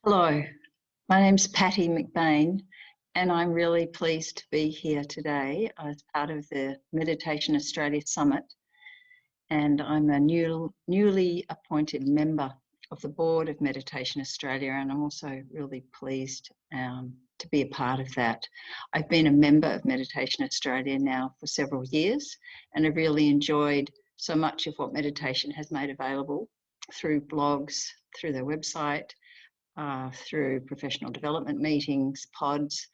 Hello, my name's Patti McBain, and I'm really pleased to be here today as part of the Meditation Australia Summit. And I'm a newly appointed member of the board of Meditation Australia, and I'm also really pleased to be a part of that. I've been a member of Meditation Australia now for several years, and I've really enjoyed so much of what meditation has made available through blogs, through their website, through professional development meetings, pods,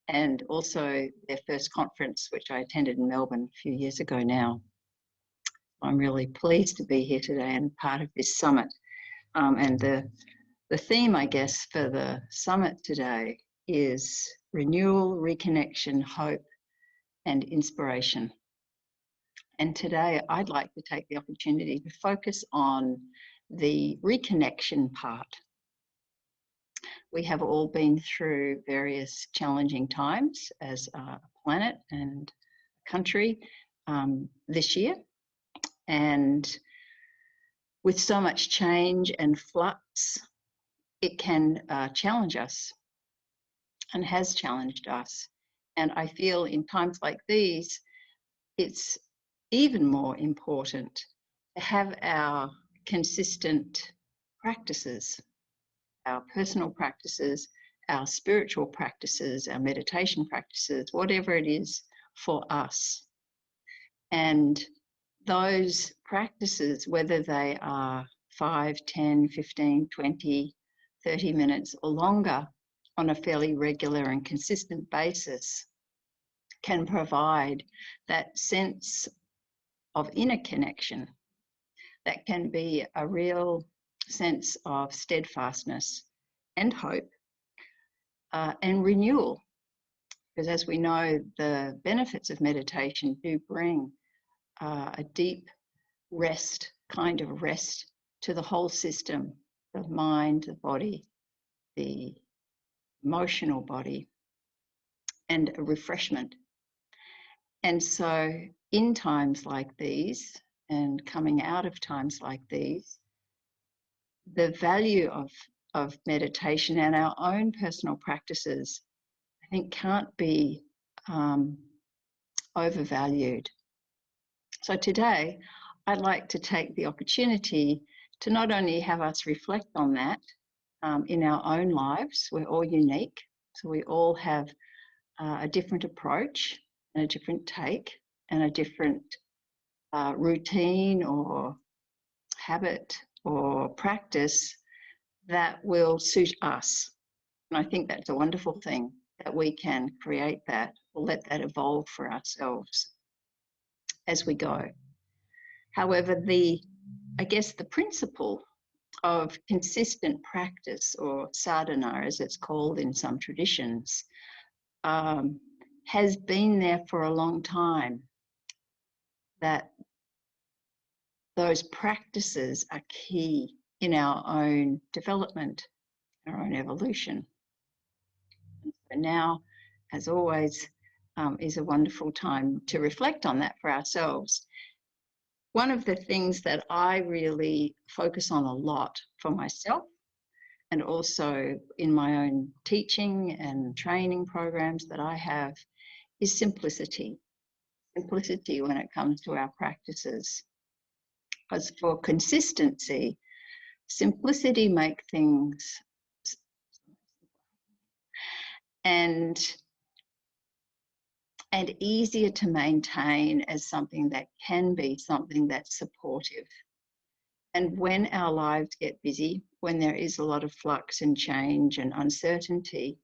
and also their first conference, which I attended in Melbourne a few years ago now. I'm really pleased to be here today and part of this summit. And the theme, I guess, for the summit today is renewal, reconnection, hope, and inspiration. And today I'd like to take the opportunity to focus on the reconnection part. We have all been through various challenging times as a planet and country this year. And with so much change and flux, it can challenge us and has challenged us. And I feel in times like these, it's even more important to have our consistent practices, our personal practices, our spiritual practices, our meditation practices, whatever it is for us. And those practices, whether they are 5, 10, 15, 20, 30 minutes or longer on a fairly regular and consistent basis, can provide that sense of inner connection that can be a real sense of steadfastness and hope and renewal. Because as we know, the benefits of meditation do bring a deep rest, kind of rest to the whole system, the mind, the body, the emotional body, and a refreshment. And so in times like these, and coming out of times like these, the value of meditation and our own personal practices, I think, can't be overvalued. So today, I'd like to take the opportunity to not only have us reflect on that in our own lives. We're all unique, so we all have a different approach and a different take and a different routine or habit or practice that will suit us. And I think that's a wonderful thing, that we can create that or let that evolve for ourselves as we go. However, I guess the principle of consistent practice, or sadhana as it's called in some traditions, has been there for a long time, that those practices are key in our own development, our own evolution. And now, as always, is a wonderful time to reflect on that for ourselves. One of the things that I really focus on a lot for myself, and also in my own teaching and training programs that I have, is simplicity. Simplicity when it comes to our practices. As for consistency, simplicity makes things and easier to maintain as something that can be something that's supportive. And when our lives get busy, when there is a lot of flux and change and uncertainty,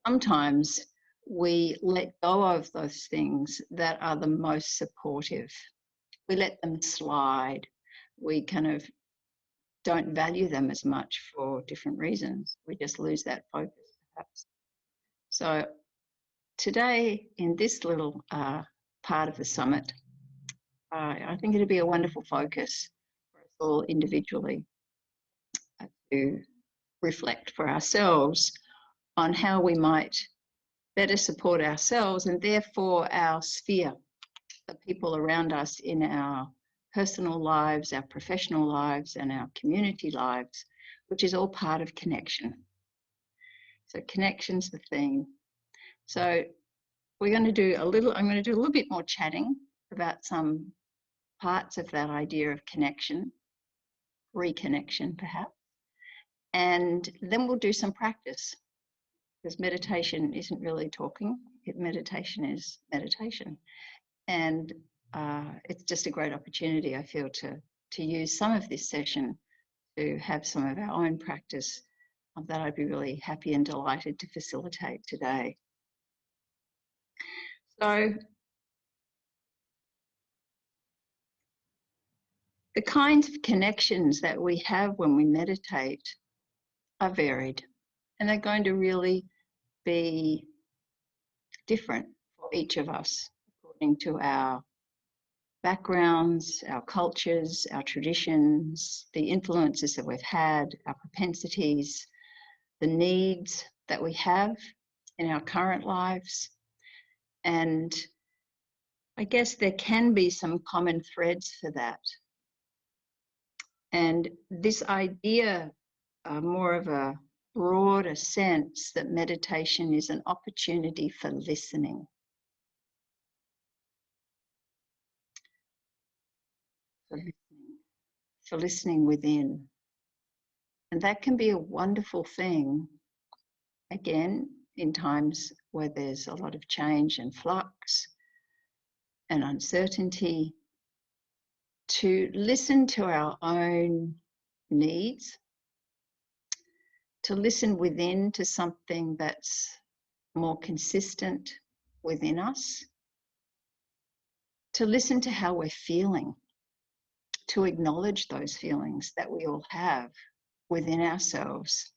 sometimes we let go of those things that are the most supportive. We let them slide. We kind of don't value them as much for different reasons. We just lose that focus, perhaps. So today, in this little part of the summit, I think it'd be a wonderful focus for us all individually to reflect for ourselves on how we might better support ourselves and therefore our sphere, the people around us in our personal lives, our professional lives, and our community lives, which is all part of connection. So connection's the theme. So we're going to do I'm going to do a little bit more chatting about some parts of that idea of connection, reconnection perhaps, and then we'll do some practice, because meditation isn't really talking, meditation is meditation. And it's just a great opportunity, I feel, to use some of this session to have some of our own practice that I'd be really happy and delighted to facilitate today. So the kinds of connections that we have when we meditate are varied, and they're going to really be different for each of us according to our backgrounds, our cultures, our traditions, the influences that we've had, our propensities, the needs that we have in our current lives. And I guess there can be some common threads for that. And this idea, more of a broader sense that meditation is an opportunity for listening. For listening within. And that can be a wonderful thing, again, in times where there's a lot of change and flux and uncertainty, to listen to our own needs, to listen within to something that's more consistent within us, to listen to how we're feeling, to acknowledge those feelings that we all have within ourselves,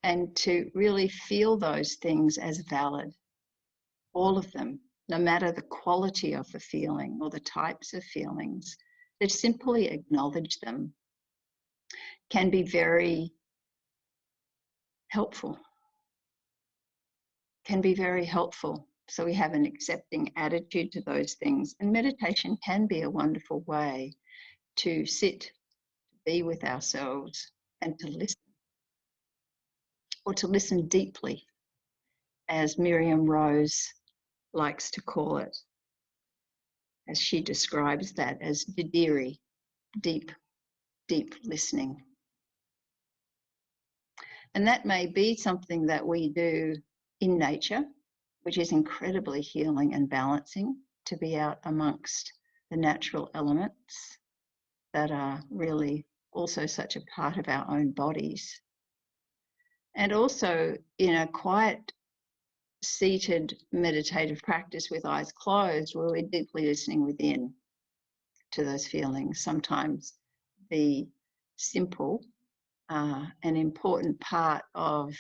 and to really feel those things as valid, all of them, no matter the quality of the feeling or the types of feelings. To simply acknowledge them can be very helpful, So we have an accepting attitude to those things. And meditation can be a wonderful way to sit, to be with ourselves, and to listen, or to listen deeply, as Miriam Rose likes to call it, as she describes that as didiri, deep, deep listening. And that may be something that we do in nature, which is incredibly healing and balancing, to be out amongst the natural elements that are really also such a part of our own bodies. And also in a quiet, seated meditative practice with eyes closed, where we're deeply listening within to those feelings. Sometimes the simple an important part of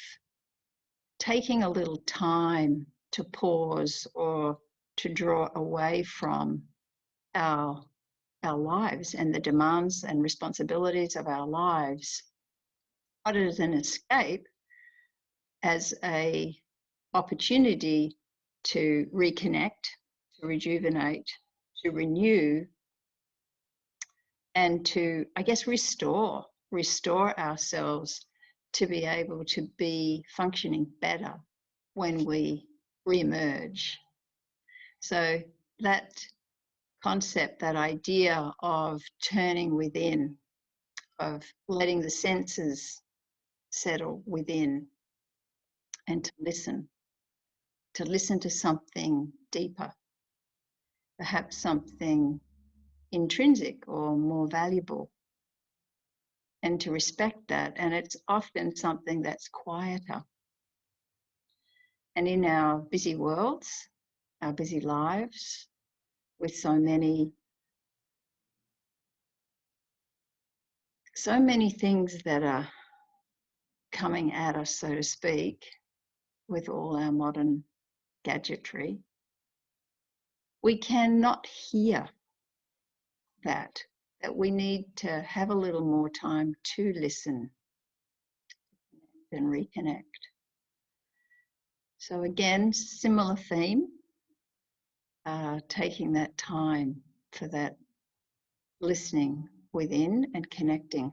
taking a little time to pause or to draw away from our lives and the demands and responsibilities of our lives, not as an escape, as an opportunity to reconnect, to rejuvenate, to renew, and to, I guess, restore ourselves to be able to be functioning better when we re-emerge. So that concept, that idea of turning within, of letting the senses settle within, and to listen to something deeper, perhaps something intrinsic or more valuable, and to respect that. And it's often something that's quieter. And in our busy worlds, our busy lives, with so many things that are coming at us, so to speak, with all our modern gadgetry, we cannot hear that we need to have a little more time to listen and reconnect. So again, similar theme, taking that time for that listening within and connecting.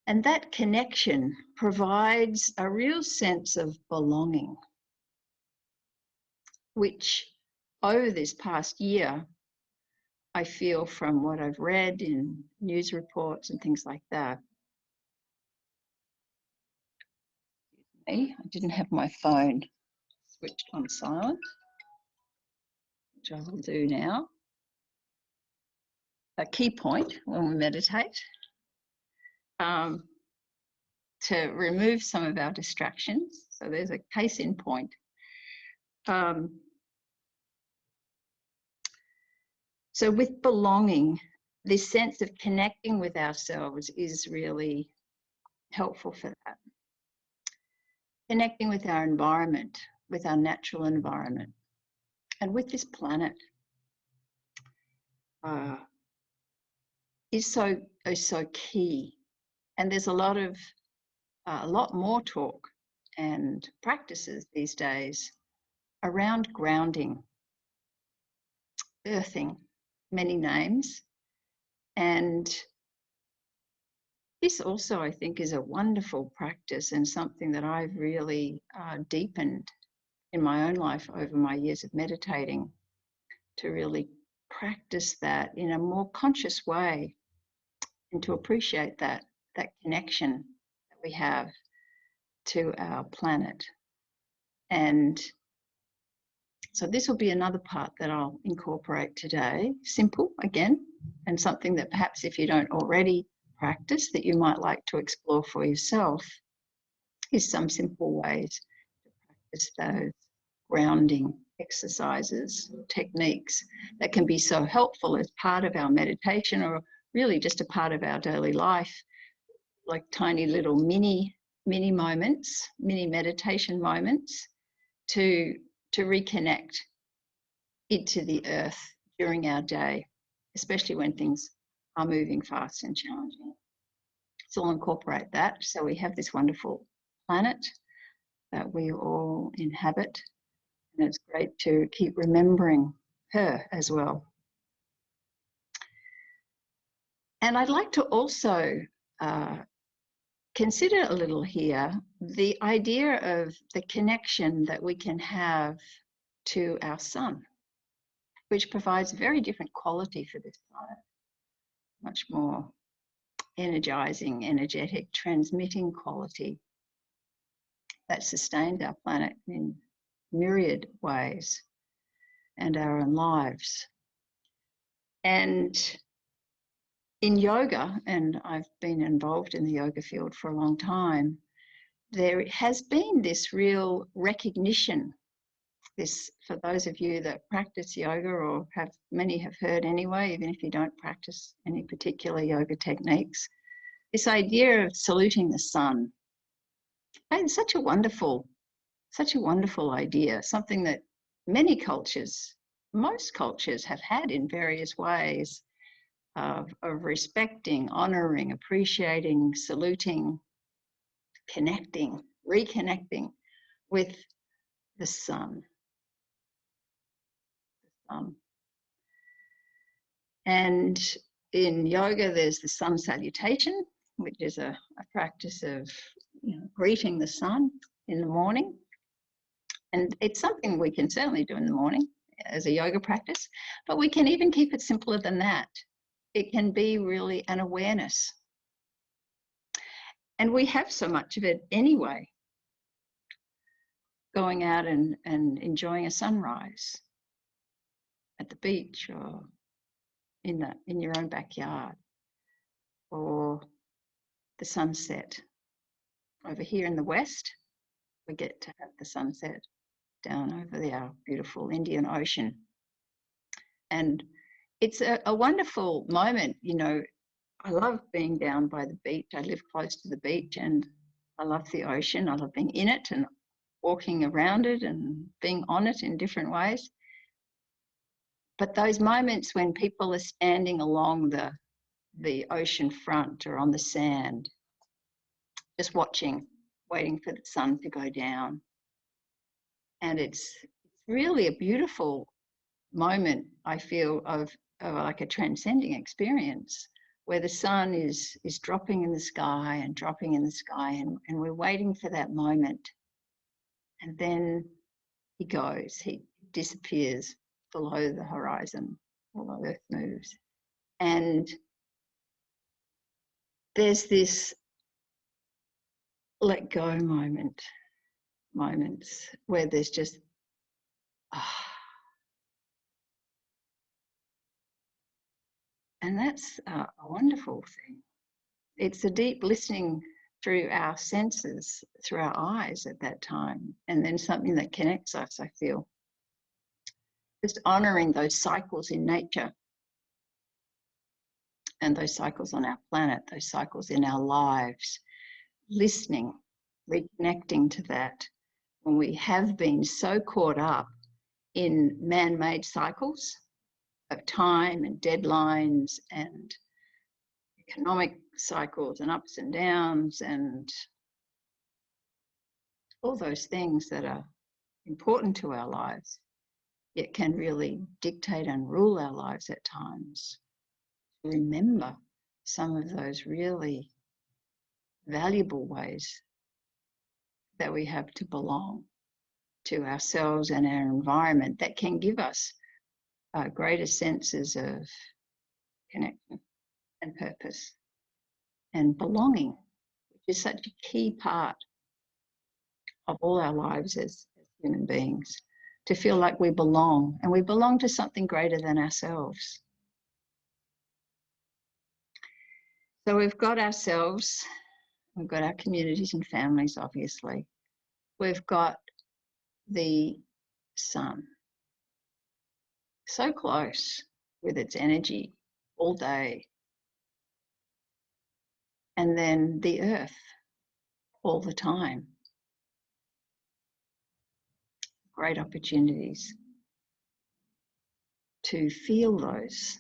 And that connection provides a real sense of belonging, which over this past year, I feel from what I've read in news reports and things like that. I didn't have my phone switched on silent, which I will do now. A key point when we meditate, to remove some of our distractions. So there's a case in point. So with belonging, this sense of connecting with ourselves is really helpful for that. Connecting with our environment, with our natural environment, and with this planet is so key. And there's a lot more talk and practices these days around grounding, earthing, many names. And this also, I think, is a wonderful practice and something that I've really deepened in my own life over my years of meditating, to really practice that in a more conscious way and to appreciate that connection that we have to our planet. And so this will be another part that I'll incorporate today. Simple, again, and something that perhaps if you don't already practice that you might like to explore for yourself is some simple ways to practice those grounding exercises, techniques that can be so helpful as part of our meditation, or really just a part of our daily life, like tiny little mini moments, mini meditation moments to reconnect into the earth during our day, especially when things are moving fast and challenging. So I'll incorporate that. So we have this wonderful planet that we all inhabit, and it's great to keep remembering her as well. And I'd like to also consider a little here the idea of the connection that we can have to our sun, which provides a very different quality for this planet, much more energizing, energetic, transmitting quality that sustains our planet in myriad ways and our own lives. And in yoga, and I've been involved in the yoga field for a long time, there has been this real recognition. This, for those of you that practice yoga, or many have heard anyway, even if you don't practice any particular yoga techniques, this idea of saluting the sun. And such a wonderful idea, something that many cultures, most cultures have had in various ways of respecting, honoring, appreciating, saluting, connecting, reconnecting with the sun. And in yoga, there's the sun salutation, which is a practice of greeting the sun in the morning. And it's something we can certainly do in the morning as a yoga practice, but we can even keep it simpler than that. It can be really an awareness. And we have so much of it anyway, going out and enjoying a sunrise at the beach, or in your own backyard, or the sunset. Over here in the West, we get to have the sunset down over our beautiful Indian Ocean. And it's a wonderful moment. I love being down by the beach. I live close to the beach, and I love the ocean. I love being in it and walking around it and being on it in different ways. But those moments when people are standing along the ocean front or on the sand, just watching, waiting for the sun to go down. And it's really a beautiful moment, I feel, of like a transcending experience where the sun is dropping in the sky and dropping in the sky, and we're waiting for that moment. And then he goes, he disappears below the horizon, while the Earth moves. And there's this let go moments where there's just, and that's a wonderful thing. It's a deep listening through our senses, through our eyes at that time, and then something that connects us, I feel. Just honouring those cycles in nature and those cycles on our planet, those cycles in our lives, listening, reconnecting to that when we have been so caught up in man-made cycles of time and deadlines and economic cycles and ups and downs and all those things that are important to our lives, yet can really dictate and rule our lives at times. Remember some of those really valuable ways that we have to belong to ourselves and our environment that can give us greater senses of connection and purpose and belonging, which is such a key part of all our lives as human beings, to feel like we belong, and we belong to something greater than ourselves. So we've got ourselves, we've got our communities and families, obviously. We've got the sun, so close with its energy all day. And then the earth all the time. Great opportunities to feel those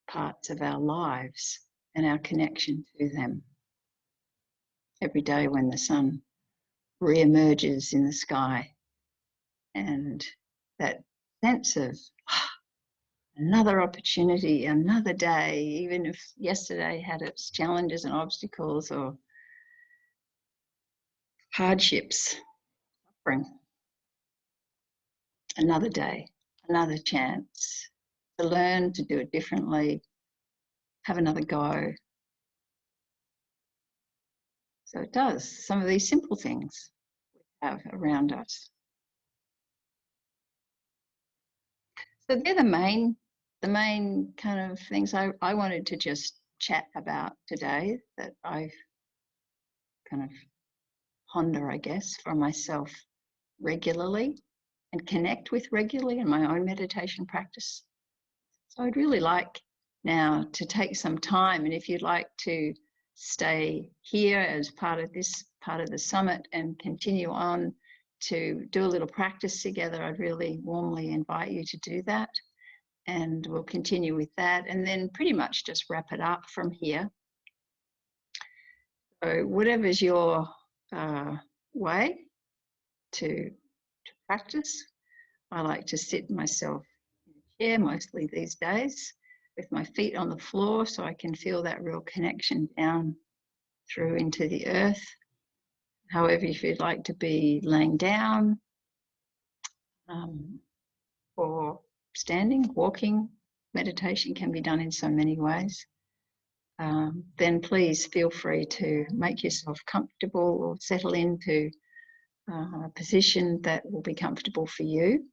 parts of our lives and our connection to them. Every day when the sun re-emerges in the sky, and that sense of another opportunity, another day, even if yesterday had its challenges and obstacles or hardships, suffering. Another day, another chance to learn, to do it differently, have another go. So it does some of these simple things we have around us. So they're the main kind of things I wanted to just chat about today, that I kind of ponder, I guess, for myself regularly and connect with regularly in my own meditation practice. So I'd really like now to take some time, and if you'd like to stay here as part of this part of the summit and continue on to do a little practice together, I'd really warmly invite you to do that. And we'll continue with that and then pretty much just wrap it up from here. So whatever's your way to practice. I like to sit myself in a chair mostly these days with my feet on the floor so I can feel that real connection down through into the earth. However, if you'd like to be laying down or standing, walking, meditation can be done in so many ways. Then please feel free to make yourself comfortable or settle into a position that will be comfortable for you.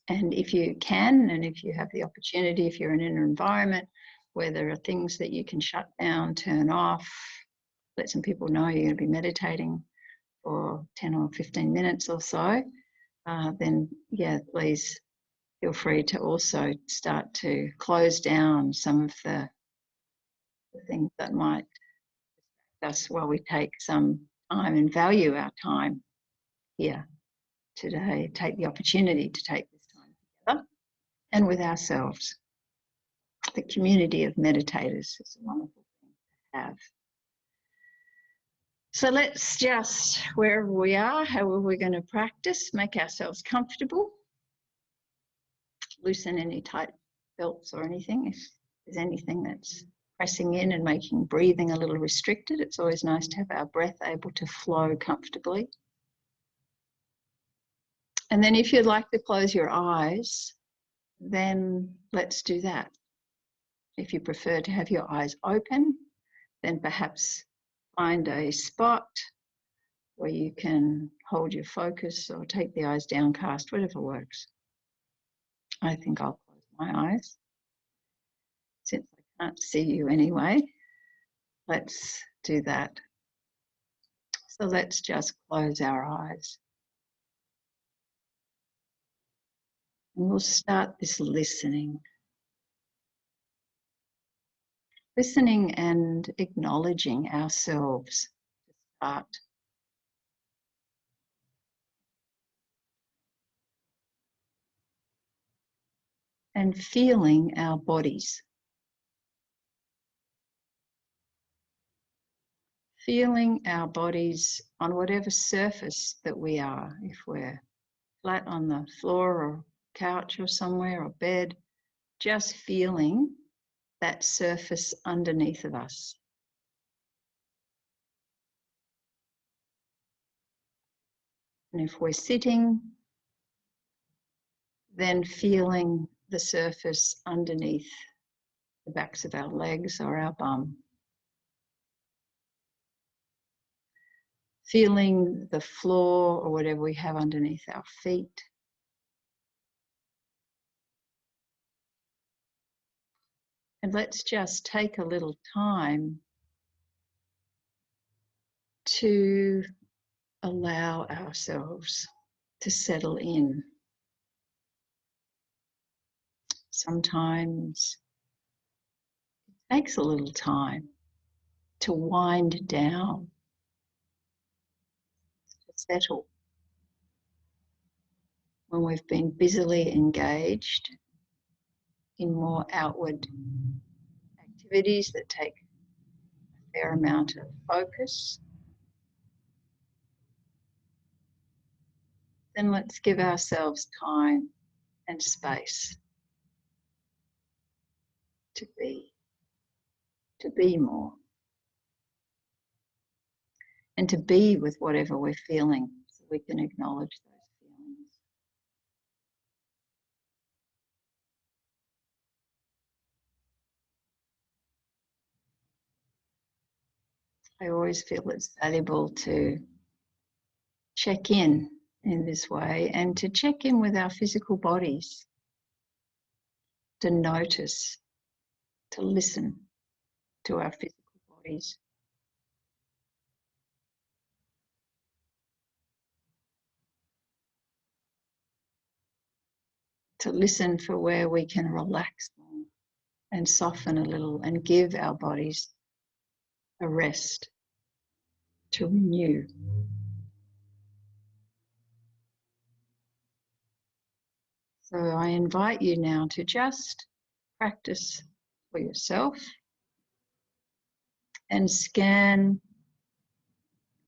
And if you can, and if you have the opportunity, if you're in an environment where there are things that you can shut down, turn off, let some people know you're going to be meditating for 10 or 15 minutes or so, then yeah, please feel free to also start to close down some of the things that might distract us while we take some time and value our time here today. Take the opportunity to take this time together and with ourselves. The community of meditators is a wonderful thing to have. So let's just, wherever we are, however we're going to practice, make ourselves comfortable. Loosen any tight belts or anything if there's anything that's pressing in and making breathing a little restricted, it's always nice to have our breath able to flow comfortably. And then if you'd like to close your eyes, then let's do that. If you prefer to have your eyes open, then perhaps find a spot where you can hold your focus or take the eyes downcast, whatever works. I think I'll close my eyes since I can't see you anyway. Let's do that. So let's just close our eyes. And we'll start this listening. Listening and acknowledging ourselves to start. And feeling our bodies. Feeling our bodies on whatever surface that we are. If we're flat on the floor or couch or somewhere or bed, just feeling that surface underneath of us. And if we're sitting, then feeling the surface underneath the backs of our legs or our bum. Feeling the floor or whatever we have underneath our feet. And let's just take a little time to allow ourselves to settle in. Sometimes it takes a little time to wind down, to settle. When we've been busily engaged in more outward activities that take a fair amount of focus, then let's give ourselves time and space to be more, and to be with whatever we're feeling so we can acknowledge those feelings. I always feel it's valuable to check in this way and to check in with our physical bodies, to notice, to listen to our physical bodies. To listen for where we can relax more and soften a little and give our bodies a rest to renew. So I invite you now to just practice for yourself and scan,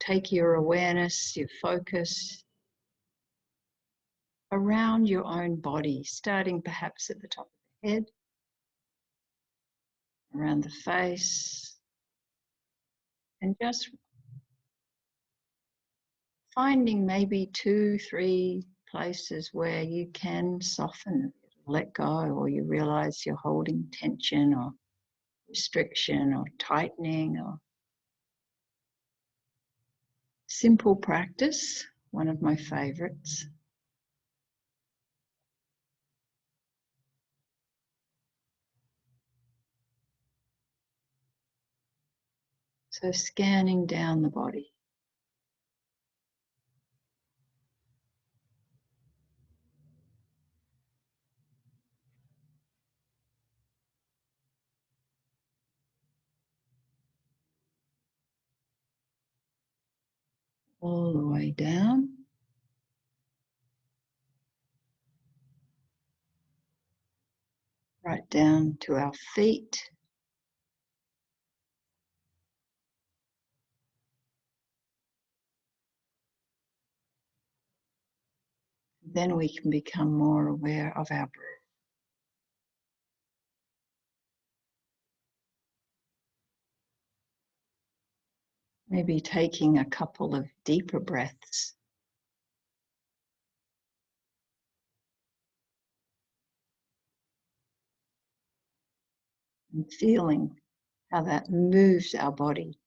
take your awareness, your focus around your own body, starting perhaps at the top of the head, around the face, and just finding maybe 2, 3 places where you can soften, let go, or you realize you're holding tension or restriction or tightening. Or simple practice, one of my favorites. So scanning down the body. All the way down. Right down to our feet. Then we can become more aware of our breath. Maybe taking a couple of deeper breaths. And feeling how that moves our body.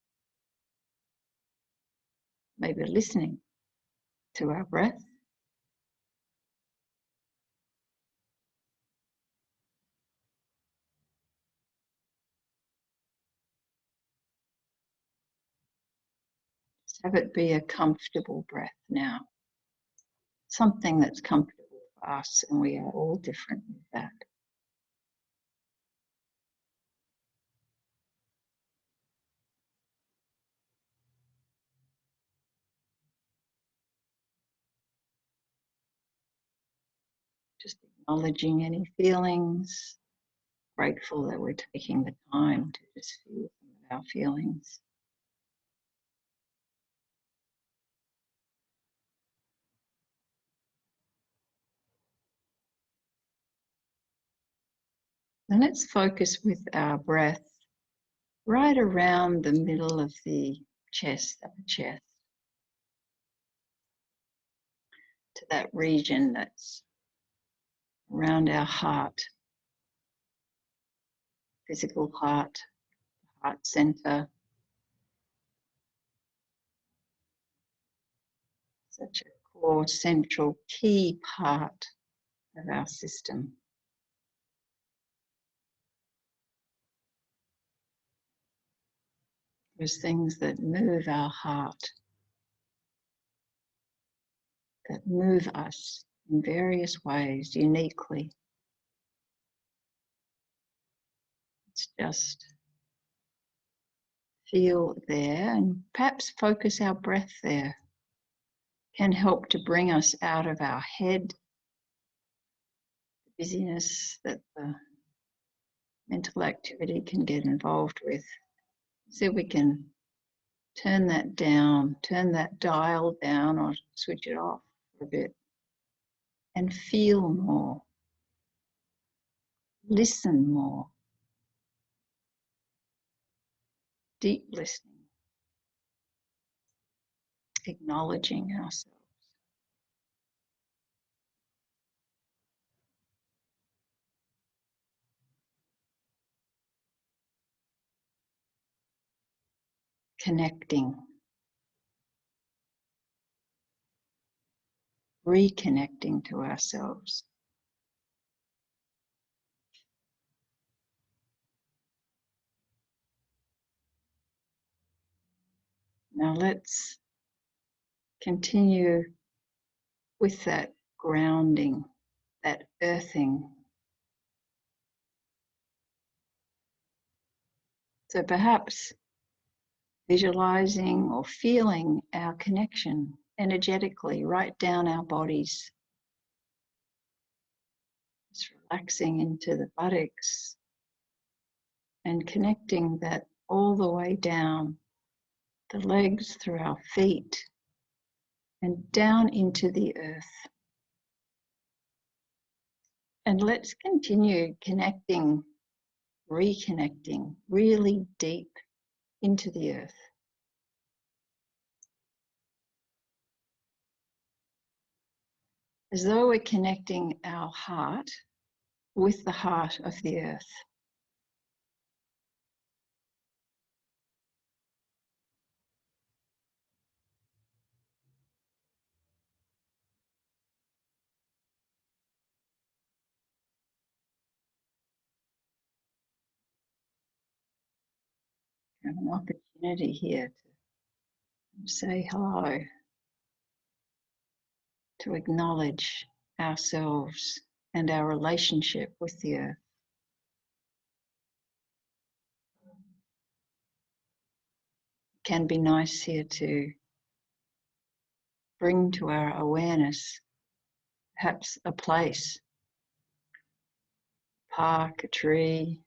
Maybe listening to our breath. Just have it be a comfortable breath now. Something that's comfortable for us, and we are all different with that. Just acknowledging any feelings, grateful that we're taking the time to just feel our feelings. And let's focus with our breath right around the middle of the chest, upper chest, to that region that's around our heart, physical heart, heart center. Such a core, central, key part of our system. There's things that move our heart, that move us in various ways, uniquely. It's just feel there and perhaps focus our breath there. Can help to bring us out of our head, the busyness that the mental activity can get involved with. So we can turn that down, turn that dial down or switch it off for a bit and feel more, listen more, deep listening, acknowledging ourselves. Connecting, reconnecting to ourselves. Now let's continue with that grounding, that earthing. So perhaps visualizing or feeling our connection energetically right down our bodies. Just relaxing into the buttocks and connecting that all the way down the legs through our feet and down into the earth. And let's continue connecting, reconnecting really deep into the earth. As though we're connecting our heart with the heart of the earth. We have an opportunity here to say hello, to acknowledge ourselves and our relationship with the earth. It can be nice here to bring to our awareness perhaps a place, park, a tree,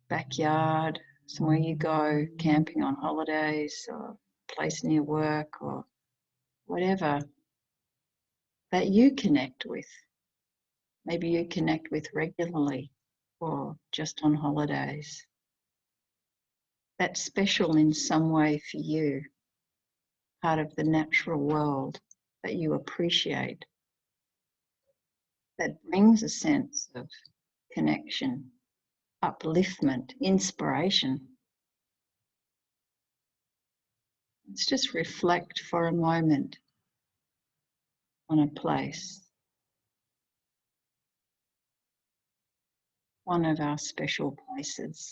backyard, somewhere you go camping on holidays, or a place near work, or whatever that you connect with. Maybe you connect with regularly or just on holidays. That's special in some way for you. part of the natural world that you appreciate, that brings a sense of connection, upliftment, inspiration. Let's just reflect for a moment on a place, one of our special places.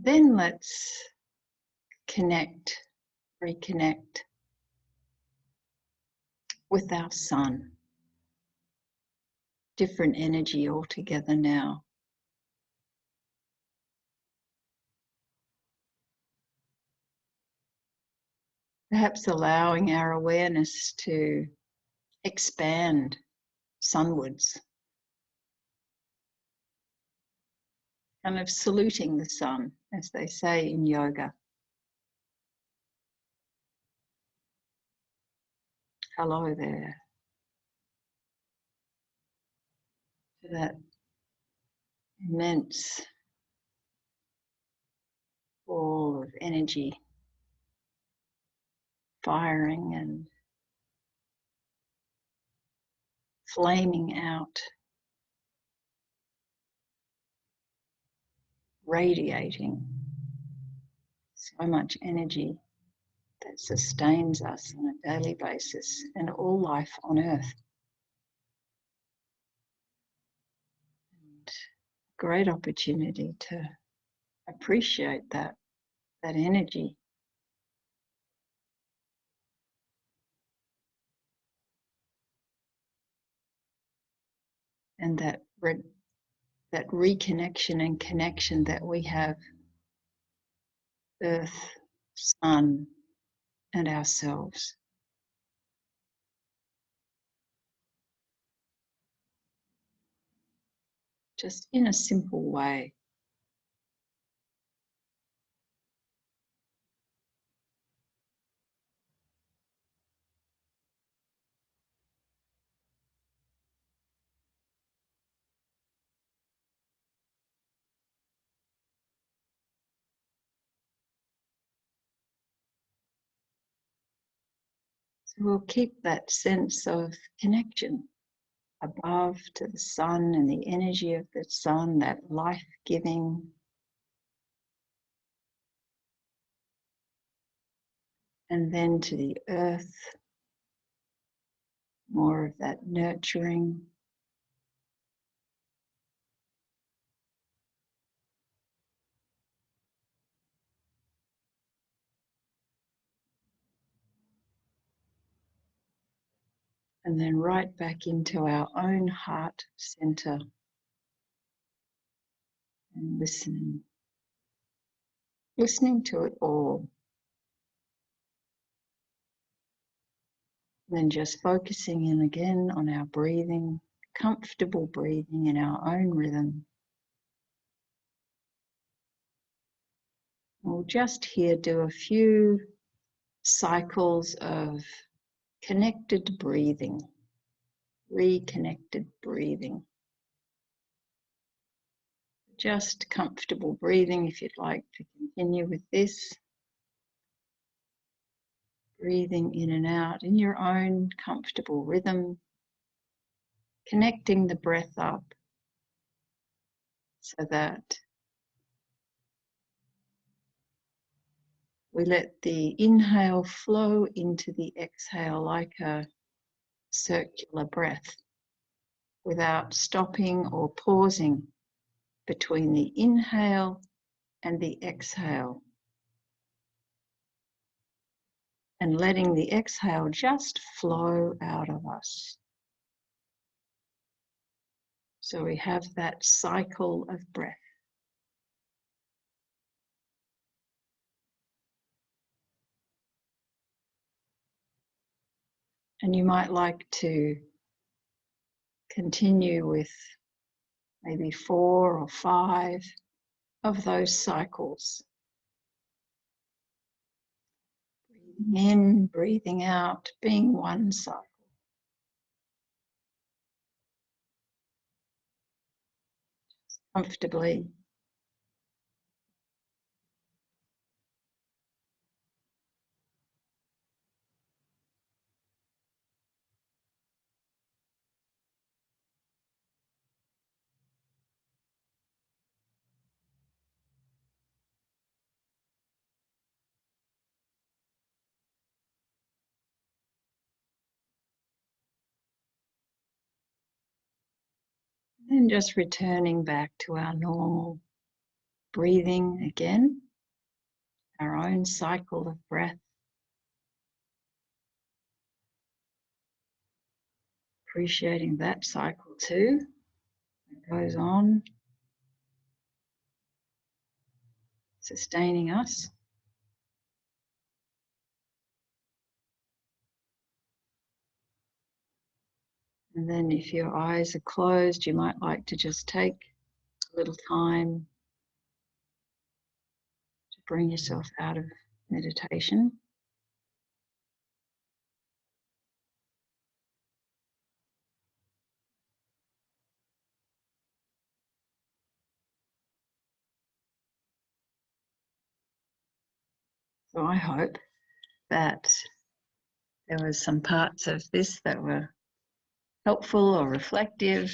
Then let's connect, reconnect with our sun. Different energy altogether now. Perhaps allowing our awareness to expand sunwards, kind of saluting the sun, as they say in yoga. Hello there. To that immense ball of energy firing and flaming out, radiating so much energy that sustains us on a daily basis and all life on earth. And great opportunity to appreciate that energy. And that reconnection and connection that we have, earth, sun, and ourselves. Just in a simple way. So we'll keep that sense of connection above to the sun and the energy of the sun, that life-giving, and then to the earth, more of that nurturing. And then right back into our own heart center and listening to it all. And then just focusing in again on our breathing, comfortable breathing in our own rhythm. We'll just here do a few cycles of connected breathing, reconnected breathing. Just comfortable breathing if you'd like to continue with this. Breathing in and out in your own comfortable rhythm, connecting the breath up so that we let the inhale flow into the exhale like a circular breath without stopping or pausing between the inhale and the exhale, and letting the exhale just flow out of us. So we have that cycle of breath. And you might like to continue with maybe 4 or 5 of those cycles. Breathing in, breathing out, being one cycle. comfortably. And just returning back to our normal breathing again, our own cycle of breath. Appreciating that cycle too. It goes on, sustaining us. And then if your eyes are closed, you might like to just take a little time to bring yourself out of meditation. So I hope that there was some parts of this that were helpful or reflective,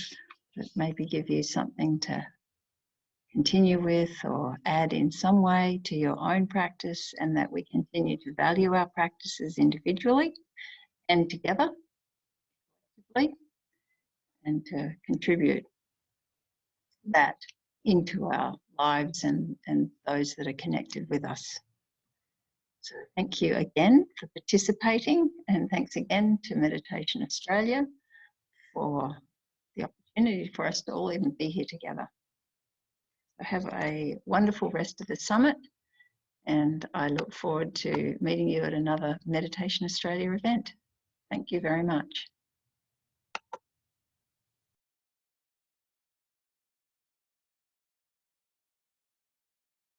that maybe give you something to continue with or add in some way to your own practice, and that we continue to value our practices individually and together, and to contribute that into our lives and those that are connected with us. So thank you again for participating, and thanks again to Meditation Australia for the opportunity for us to all even be here together. So have a wonderful rest of the summit, and I look forward to meeting you at another Meditation Australia event. Thank you very much.